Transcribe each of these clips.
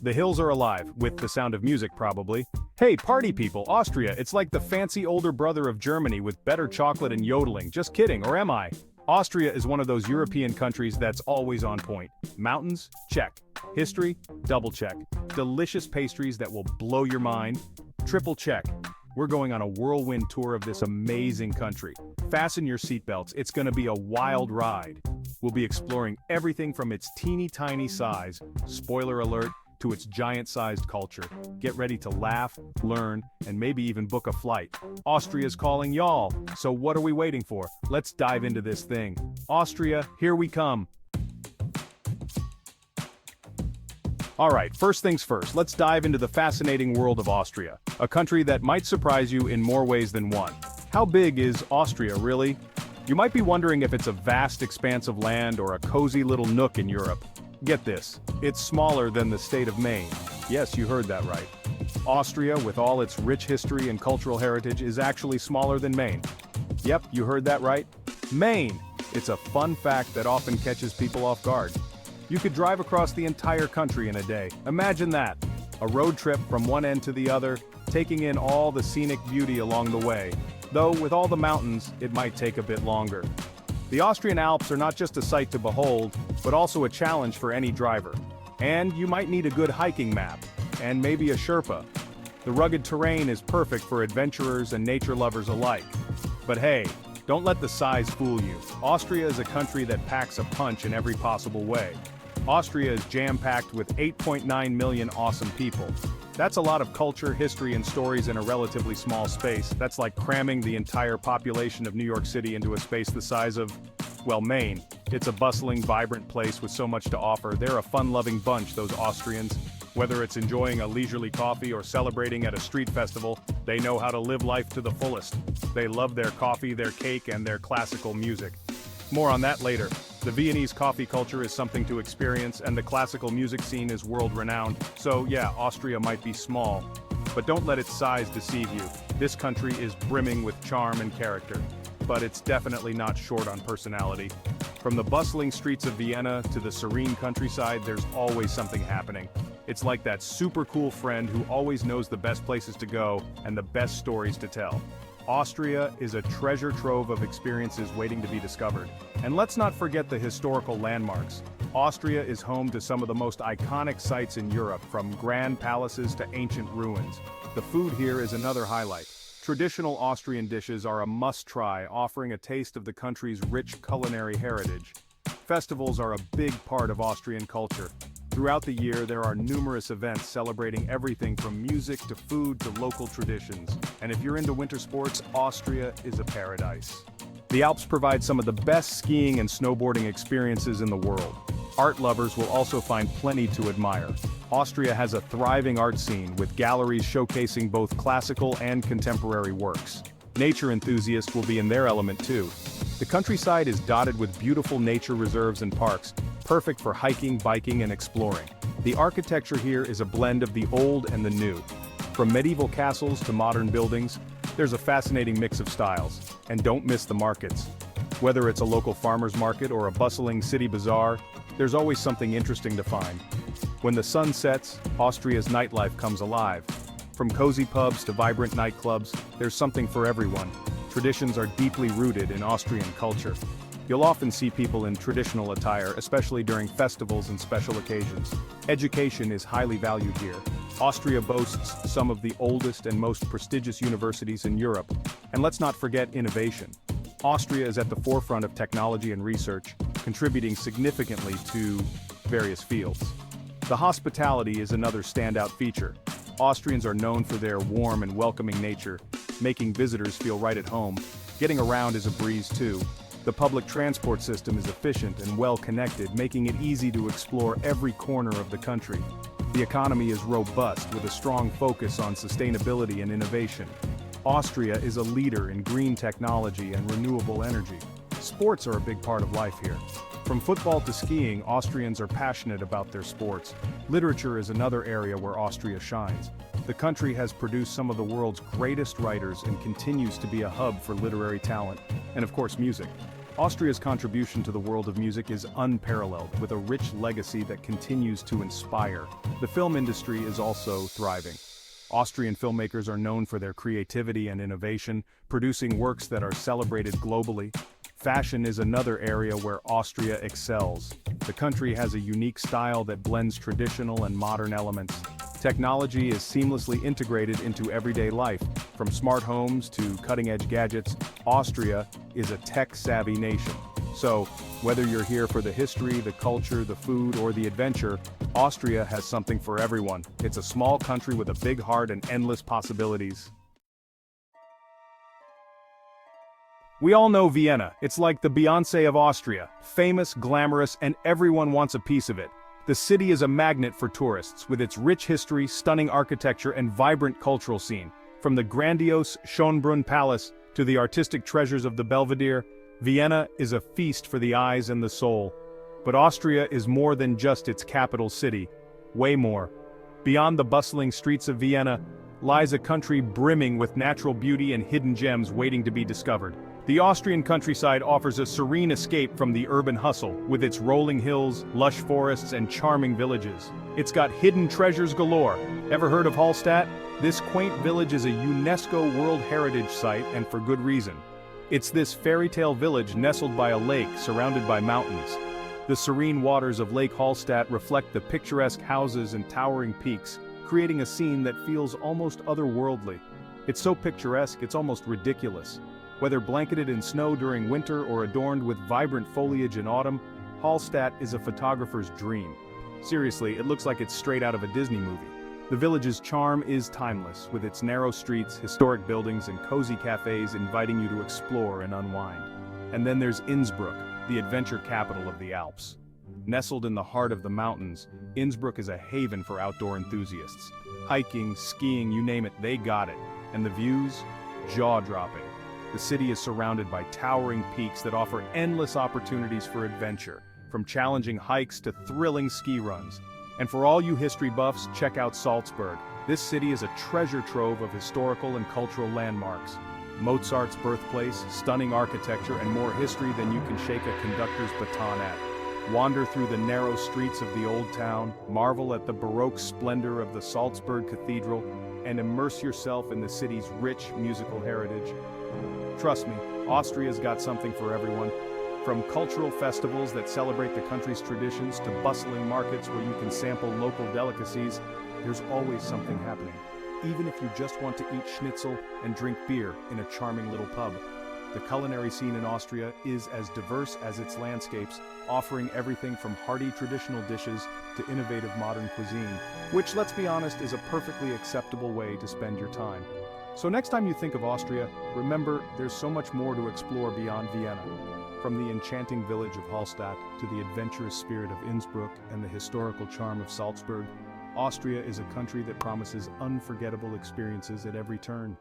The hills are alive, with the sound of music probably. Hey, party people, Austria, it's like the fancy older brother of Germany with better chocolate and yodeling. Just kidding, or am I? Austria is one of those European countries that's always on point. Mountains? Check. History? Double check. Delicious pastries that will blow your mind? Triple check. We're going on a whirlwind tour of this amazing country. Fasten your seatbelts, it's gonna be a wild ride. We'll be exploring everything from its teeny tiny size, spoiler alert, to its giant-sized culture. Get ready to laugh, learn, and maybe even book a flight. Austria's calling y'all, so what are we waiting for? Let's dive into this thing. Austria, here we come. Alright, first things first, let's dive into the fascinating world of Austria, a country that might surprise you in more ways than one. How big is Austria, really? You might be wondering if it's a vast expanse of land or a cozy little nook in Europe. Get this, it's smaller than the state of Maine. Yes, you heard that right. Austria, with all its rich history and cultural heritage, is actually smaller than Maine. Yep, you heard that right. Maine! It's a fun fact that often catches people off guard. You could drive across the entire country in a day. Imagine that! A road trip from one end to the other, taking in all the scenic beauty along the way. Though, with all the mountains, it might take a bit longer. The Austrian Alps are not just a sight to behold, but also a challenge for any driver. And you might need a good hiking map, and maybe a Sherpa. The rugged terrain is perfect for adventurers and nature lovers alike. But hey, don't let the size fool you. Austria is a country that packs a punch in every possible way. Austria is jam-packed with 8.9 million awesome people. That's a lot of culture, history, and stories in a relatively small space. That's like cramming the entire population of New York City into a space the size of, well, Maine. It's a bustling, vibrant place with so much to offer. They're a fun-loving bunch, those Austrians. Whether it's enjoying a leisurely coffee or celebrating at a street festival, they know how to live life to the fullest. They love their coffee, their cake, and their classical music. More on that later. The Viennese coffee culture is something to experience, and the classical music scene is world-renowned. So yeah, Austria might be small, but don't let its size deceive you. This country is brimming with charm and character. But it's definitely not short on personality. From the bustling streets of Vienna to the serene countryside, there's always something happening. It's like that super cool friend who always knows the best places to go and the best stories to tell. Austria is a treasure trove of experiences waiting to be discovered. And let's not forget the historical landmarks. Austria is home to some of the most iconic sites in Europe, from grand palaces to ancient ruins. The food here is another highlight. Traditional Austrian dishes are a must-try, offering a taste of the country's rich culinary heritage. Festivals are a big part of Austrian culture. Throughout the year, there are numerous events celebrating everything from music to food to local traditions. And if you're into winter sports, Austria is a paradise. The Alps provide some of the best skiing and snowboarding experiences in the world. Art lovers will also find plenty to admire. Austria has a thriving art scene, with galleries showcasing both classical and contemporary works. Nature enthusiasts will be in their element too. The countryside is dotted with beautiful nature reserves and parks, perfect for hiking, biking, and exploring. The architecture here is a blend of the old and the new. From medieval castles to modern buildings, there's a fascinating mix of styles. And don't miss the markets. Whether it's a local farmer's market or a bustling city bazaar, there's always something interesting to find. When the sun sets, Austria's nightlife comes alive. From cozy pubs to vibrant nightclubs, there's something for everyone. Traditions are deeply rooted in Austrian culture. You'll often see people in traditional attire, especially during festivals and special occasions. Education is highly valued here. Austria boasts some of the oldest and most prestigious universities in Europe. And let's not forget innovation. Austria is at the forefront of technology and research, contributing significantly to various fields. The hospitality is another standout feature. Austrians are known for their warm and welcoming nature, making visitors feel right at home. Getting around is a breeze too. The public transport system is efficient and well-connected, making it easy to explore every corner of the country. The economy is robust, with a strong focus on sustainability and innovation. Austria is a leader in green technology and renewable energy. Sports are a big part of life here. From football to skiing, Austrians are passionate about their sports. Literature is another area where Austria shines. The country has produced some of the world's greatest writers and continues to be a hub for literary talent. And of course, music. Austria's contribution to the world of music is unparalleled, with a rich legacy that continues to inspire. The film industry is also thriving. Austrian filmmakers are known for their creativity and innovation, producing works that are celebrated globally. Fashion is another area where Austria excels. The country has a unique style that blends traditional and modern elements. Technology is seamlessly integrated into everyday life. From smart homes to cutting-edge gadgets, Austria is a tech-savvy nation. So, whether you're here for the history, the culture, the food, or the adventure, Austria has something for everyone. It's a small country with a big heart and endless possibilities. We all know Vienna. It's like the Beyoncé of Austria. Famous, glamorous, and everyone wants a piece of it. The city is a magnet for tourists, with its rich history, stunning architecture, and vibrant cultural scene. From the grandiose Schönbrunn Palace to the artistic treasures of the Belvedere, Vienna is a feast for the eyes and the soul. But Austria is more than just its capital city. Way more. Beyond the bustling streets of Vienna lies a country brimming with natural beauty and hidden gems waiting to be discovered. The Austrian countryside offers a serene escape from the urban hustle, with its rolling hills, lush forests, and charming villages. It's got hidden treasures galore. Ever heard of Hallstatt? This quaint village is a UNESCO World Heritage Site, and for good reason. It's this fairy tale village nestled by a lake surrounded by mountains. The serene waters of Lake Hallstatt reflect the picturesque houses and towering peaks, creating a scene that feels almost otherworldly. It's so picturesque, it's almost ridiculous. Whether blanketed in snow during winter or adorned with vibrant foliage in autumn, Hallstatt is a photographer's dream. Seriously, it looks like it's straight out of a Disney movie. The village's charm is timeless, with its narrow streets, historic buildings, and cozy cafes inviting you to explore and unwind. And then there's Innsbruck, the adventure capital of the Alps. Nestled in the heart of the mountains, Innsbruck is a haven for outdoor enthusiasts. Hiking, skiing, you name it, they got it. And the views? Jaw-dropping. The city is surrounded by towering peaks that offer endless opportunities for adventure, from challenging hikes to thrilling ski runs. And for all you history buffs, check out Salzburg. This city is a treasure trove of historical and cultural landmarks. Mozart's birthplace, stunning architecture, and more history than you can shake a conductor's baton at. Wander through the narrow streets of the old town, marvel at the Baroque splendor of the Salzburg Cathedral, and immerse yourself in the city's rich musical heritage. Trust me, Austria's got something for everyone. From cultural festivals that celebrate the country's traditions to bustling markets where you can sample local delicacies, there's always something happening. Even if you just want to eat schnitzel and drink beer in a charming little pub. The culinary scene in Austria is as diverse as its landscapes, offering everything from hearty traditional dishes to innovative modern cuisine, which, let's be honest, is a perfectly acceptable way to spend your time. So next time you think of Austria, remember there's so much more to explore beyond Vienna. From the enchanting village of Hallstatt to the adventurous spirit of Innsbruck and the historical charm of Salzburg, Austria is a country that promises unforgettable experiences at every turn.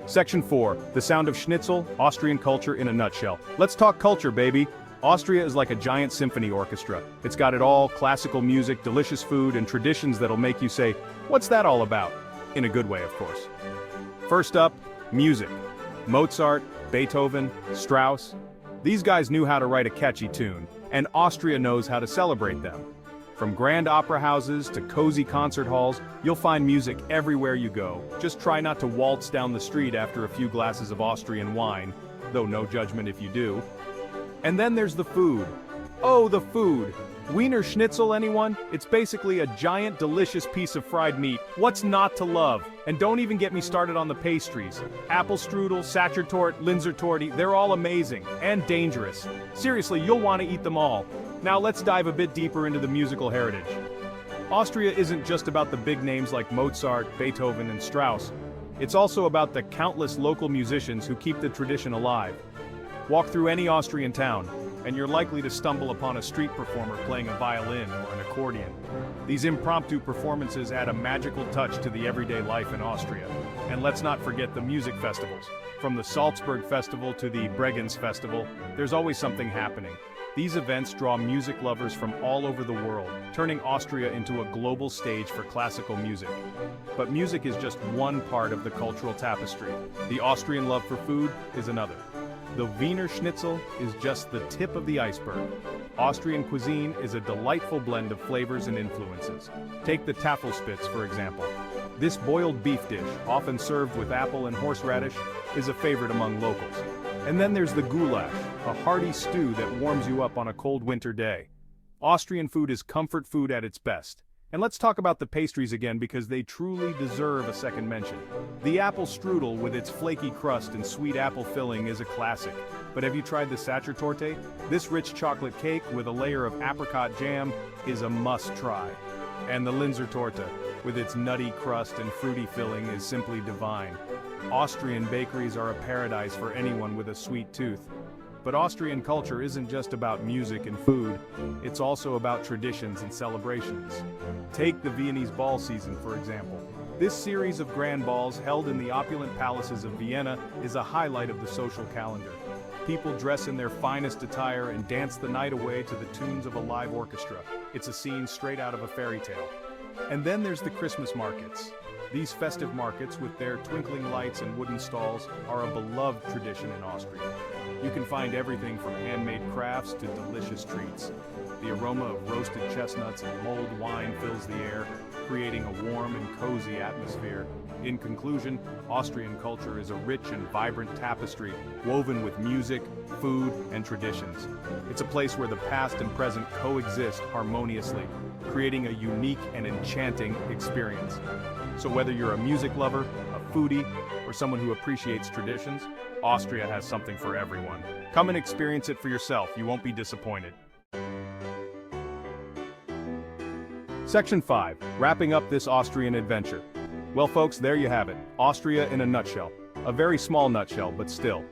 Section 4. The sound of schnitzel, Austrian culture in a nutshell. Let's talk culture, baby. Austria is like a giant symphony orchestra. It's got it all: classical music, delicious food, and traditions that'll make you say, "What's that all about?" In a good way, of course. First up, music. Mozart, Beethoven, Strauss. These guys knew how to write a catchy tune, and Austria knows how to celebrate them. From grand opera houses to cozy concert halls, you'll find music everywhere you go. Just try not to waltz down the street after a few glasses of Austrian wine, though no judgment if you do. And then there's the food. Oh, the food. Wiener Schnitzel, anyone? It's basically a giant, delicious piece of fried meat. What's not to love? And don't even get me started on the pastries. Apple strudel, Sachertorte, Linzer torte, they're all amazing and dangerous. Seriously, you'll want to eat them all. Now let's dive a bit deeper into the musical heritage. Austria isn't just about the big names like Mozart, Beethoven, and Strauss. It's also about the countless local musicians who keep the tradition alive. Walk through any Austrian town, and you're likely to stumble upon a street performer playing a violin or an accordion. These impromptu performances add a magical touch to the everyday life in Austria. And let's not forget the music festivals. From the Salzburg Festival to the Bregenz Festival, there's always something happening. These events draw music lovers from all over the world, turning Austria into a global stage for classical music. But music is just one part of the cultural tapestry. The Austrian love for food is another. The Wiener Schnitzel is just the tip of the iceberg. Austrian cuisine is a delightful blend of flavors and influences. Take the Tafelspitz, for example. This boiled beef dish, often served with apple and horseradish, is a favorite among locals. And then there's the goulash, a hearty stew that warms you up on a cold winter day. Austrian food is comfort food at its best. And let's talk about the pastries again because they truly deserve a second mention. The apple strudel with its flaky crust and sweet apple filling is a classic. But have you tried the Sachertorte? This rich chocolate cake with a layer of apricot jam is a must-try. And the Linzer Torte, with its nutty crust and fruity filling, is simply divine. Austrian bakeries are a paradise for anyone with a sweet tooth. But Austrian culture isn't just about music and food, it's also about traditions and celebrations. Take the Viennese ball season, for example. This series of grand balls held in the opulent palaces of Vienna is a highlight of the social calendar. People dress in their finest attire and dance the night away to the tunes of a live orchestra. It's a scene straight out of a fairy tale. And then there's the Christmas markets. These festive markets, with their twinkling lights and wooden stalls, are a beloved tradition in Austria. You can find everything from handmade crafts to delicious treats. The aroma of roasted chestnuts and mulled wine fills the air, creating a warm and cozy atmosphere. In conclusion, Austrian culture is a rich and vibrant tapestry woven with music, food, and traditions. It's a place where the past and present coexist harmoniously, creating a unique and enchanting experience. So whether you're a music lover, a foodie, or someone who appreciates traditions, Austria has something for everyone. Come and experience it for yourself, you won't be disappointed. Section 5, wrapping up this Austrian adventure. Well folks, there you have it, Austria in a nutshell. A very small nutshell, but still.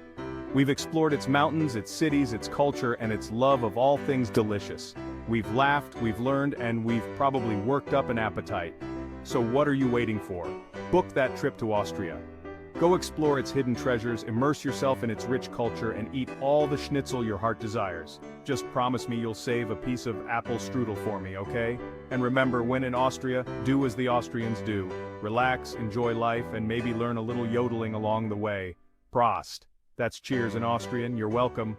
We've explored its mountains, its cities, its culture, and its love of all things delicious. We've laughed, we've learned, and we've probably worked up an appetite. So what are you waiting for? Book that trip to Austria. Go explore its hidden treasures, immerse yourself in its rich culture, and eat all the schnitzel your heart desires. Just promise me you'll save a piece of apple strudel for me, okay? And remember, when in Austria, do as the Austrians do. Relax, enjoy life, and maybe learn a little yodeling along the way. Prost. That's cheers in Austrian, you're welcome.